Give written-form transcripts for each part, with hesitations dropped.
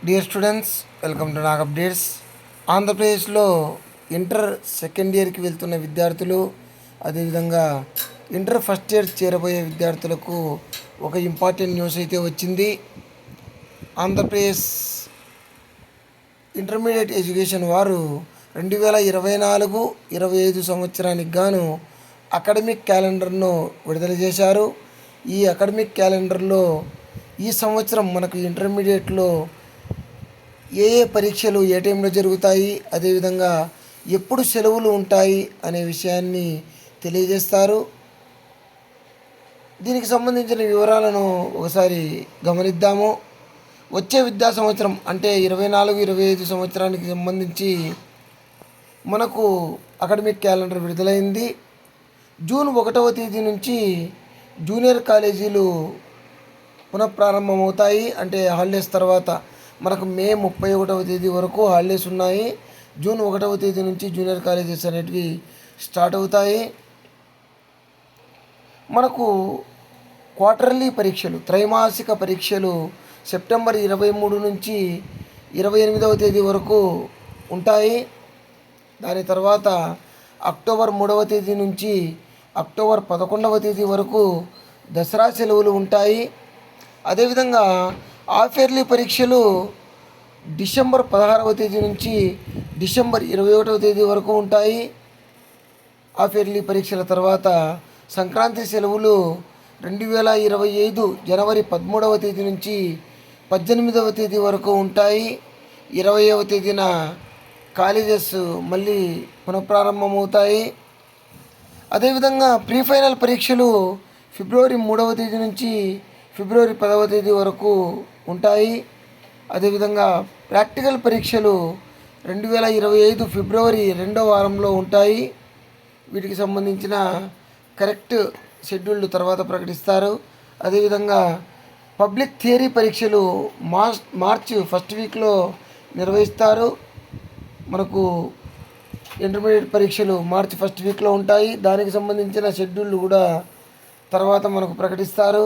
Dear students, welcome to Nag updates. ఆంధ్రప్రదేశ్లో inter second ఇయర్కి వెళ్తున్న విద్యార్థులు, అదేవిధంగా ఇంటర్ ఫస్ట్ ఇయర్ చేరబోయే విద్యార్థులకు ఒక ఇంపార్టెంట్ న్యూస్ అయితే వచ్చింది. ఆంధ్రప్రదేశ్ ఇంటర్మీడియట్ ఎడ్యుకేషన్ వారు 2024-25 సంవత్సరానికి గాను అకాడమిక్ క్యాలెండర్ను విడుదల చేశారు. ఈ అకాడమిక్ క్యాలెండర్లో ఈ సంవత్సరం మనకు ఇంటర్మీడియట్లో ఏ ఏ పరీక్షలు ఏ టైంలో జరుగుతాయి, అదేవిధంగా ఎప్పుడు సెలవులు ఉంటాయి అనే విషయాన్ని తెలియజేస్తారు. దీనికి సంబంధించిన వివరాలను ఒకసారి గమనిద్దాము. వచ్చే విద్యా సంవత్సరం అంటే 24-25 సంవత్సరానికి సంబంధించి మనకు అకాడమిక్ క్యాలెండర్ విడుదలైంది. జూన్ 1వ తేదీ నుంచి జూనియర్ కాలేజీలు పునఃప్రారంభమవుతాయి. అంటే హాలిడేస్ తర్వాత మనకు మే 31వ తేదీ వరకు హాలిడేస్ ఉన్నాయి. జూన్ 1వ తేదీ నుంచి జూనియర్ కాలేజెస్ అనేటివి స్టార్ట్ అవుతాయి. మనకు క్వార్టర్లీ పరీక్షలు, త్రైమాసిక పరీక్షలు సెప్టెంబర్ 23 నుంచి 28వ తేదీ వరకు ఉంటాయి. దాని తర్వాత అక్టోబర్ 3వ తేదీ నుంచి అక్టోబర్ 11వ తేదీ వరకు దసరా సెలవులు ఉంటాయి. అదేవిధంగా హాఫ్ ఇయర్లీ పరీక్షలు డిసెంబర్ 16వ తేదీ నుంచి డిసెంబర్ 21వ తేదీ వరకు ఉంటాయి. హాఫ్ ఇయర్లీ పరీక్షల తర్వాత సంక్రాంతి సెలవులు 2025 జనవరి 13వ తేదీ నుంచి 18వ తేదీ వరకు ఉంటాయి. 20వ తేదీన కాలేజెస్ మళ్ళీ పునఃప్రారంభమవుతాయి. అదేవిధంగా ప్రీ ఫైనల్ పరీక్షలు ఫిబ్రవరి 3వ తేదీ నుంచి ఫిబ్రవరి 10వ తేదీ వరకు ఉంటాయి. అదేవిధంగా ప్రాక్టికల్ పరీక్షలు 2025 ఫిబ్రవరి 2వ వారంలో ఉంటాయి. వీటికి సంబంధించిన కరెక్ట్ షెడ్యూల్ తర్వాత ప్రకటిస్తారు. అదేవిధంగా పబ్లిక్ థియరీ పరీక్షలు మార్చి ఫస్ట్ వీక్లో నిర్వహిస్తారు. మనకు ఇంటర్మీడియట్ పరీక్షలు మార్చి ఫస్ట్ వీక్లో ఉంటాయి. దానికి సంబంధించిన షెడ్యూల్ కూడా తర్వాత మనకు ప్రకటిస్తారు.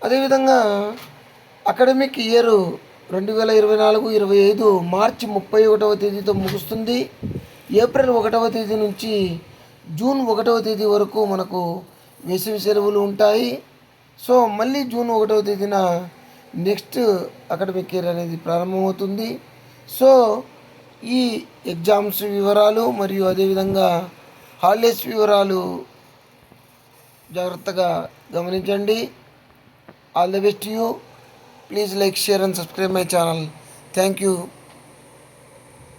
అదేవిధంగా అకాడమిక్ ఇయర్ 2024-25 మార్చి 31వ తేదీతో ముగుస్తుంది. ఏప్రిల్ 1వ తేదీ నుంచి జూన్ 1వ తేదీ వరకు మనకు వేసవి సెలవులు ఉంటాయి. సో మళ్ళీ జూన్ 1వ తేదీన నెక్స్ట్ అకాడమిక్ ఇయర్ అనేది ప్రారంభమవుతుంది. సో ఈ ఎగ్జామ్స్ వివరాలు మరియు అదేవిధంగా హాలిడేస్ వివరాలు జాగ్రత్తగా గమనించండి. All the best you. Please like, share and subscribe my channel. Thank you.